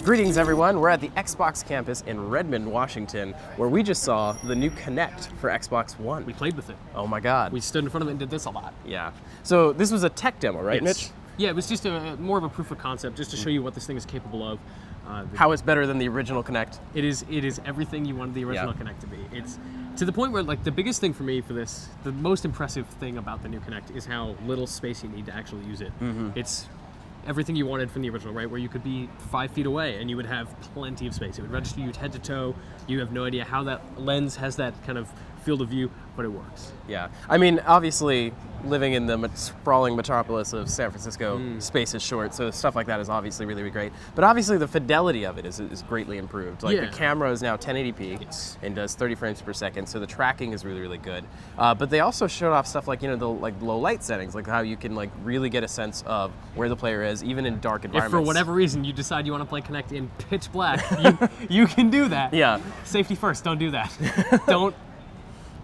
Greetings, everyone. We're at the Xbox campus in Redmond, Washington, where we just saw the new Kinect for Xbox One. We played with it. Oh my God. We stood in front of it and did this a lot. Yeah. So this was a tech demo, right, Yes. Mitch? Yeah, it was just more of a proof of concept, just to show you what this thing is capable of. How it's better than the original Kinect. It is everything you wanted the original Kinect to be. It's to the point where, like, the biggest thing for me for this, the most impressive thing about the new Kinect is how little space you need to actually use it. It's everything you wanted from the original, right? Where you could be 5 feet away and you would have plenty of space. It would register you head to toe. You have no idea how that lens has that kind of field of view, but it works. Yeah. I mean, obviously, living in the sprawling metropolis of San Francisco, space is short, so stuff like that is obviously really, really great. But obviously, the fidelity of it is greatly improved. Like, the camera is now 1080p and does 30 frames per second, so the tracking is really, really good. But they also showed off stuff like, the low light settings, like how you can really get a sense of where the player is, even in dark environments. If for whatever reason you decide you want to play Kinect in pitch black, you can do that. Yeah. Safety first, don't do that. Don't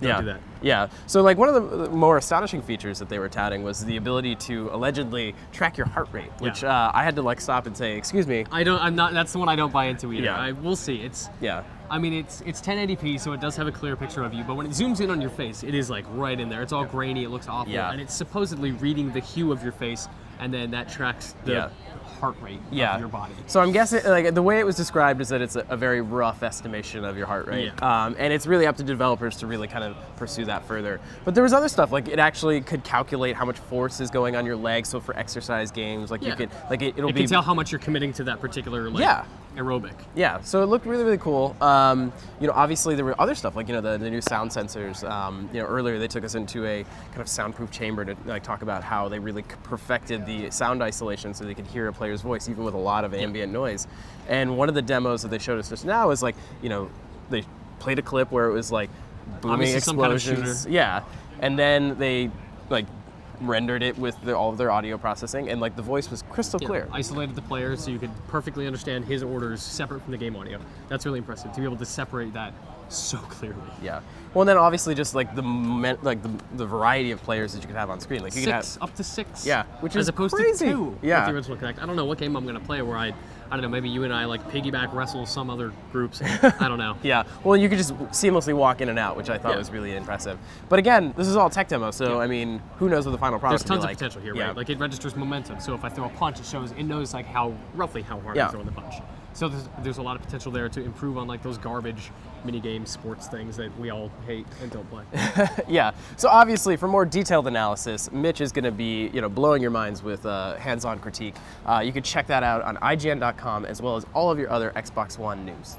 do that. Yeah. So one of the more astonishing features that they were touting was the ability to allegedly track your heart rate, which I had to stop and say, "Excuse me." I'm not. That's the one I don't buy into either. Yeah. We'll see. I mean, it's 1080p, so it does have a clear picture of you. But when it zooms in on your face, it is right in there. It's all grainy. It looks awful, and it's supposedly reading the hue of your face, and then that tracks the heart rate of your body. So I'm guessing, the way it was described is that it's a very rough estimation of your heart rate. And it's really up to developers to really kind of pursue that further. But there was other stuff, it actually could calculate how much force is going on your legs. So for exercise games, you could, it can tell how much you're committing to that particular, aerobic. Yeah, so it looked really, really cool. Obviously there were other stuff, the new sound sensors. Earlier they took us into a kind of soundproof chamber to talk about how they really perfected the sound isolation so they could hear a player's voice even with a lot of ambient noise. And one of the demos that they showed us just now is they played a clip where it was booming Obviously explosions. And then they rendered it with all of their audio processing, and the voice was crystal clear. Isolated the player so you could perfectly understand his orders separate from the game audio. That's really impressive to be able to separate that so clearly. Yeah. Well, and then obviously just the variety of players that you could have on screen. You could have up to 6. Yeah, which is as opposed crazy. to 2 Yeah. with the original Kinect. I don't know what game I'm going to play where I don't know, maybe you and I piggyback wrestle some other groups. I don't know. Yeah. Well, you could just seamlessly walk in and out, which I thought was really impressive. But again, this is all tech demo, so I mean, who knows what the final product will be like. There's tons of potential here, right? It registers momentum. So if I throw a punch, it knows roughly how hard I'm throwing the punch. So there's a lot of potential there to improve on those garbage mini game sports things that we all hate and don't play. Yeah. So obviously, for more detailed analysis, Mitch is going to be blowing your minds with hands-on critique. You can check that out on IGN.com as well as all of your other Xbox One news.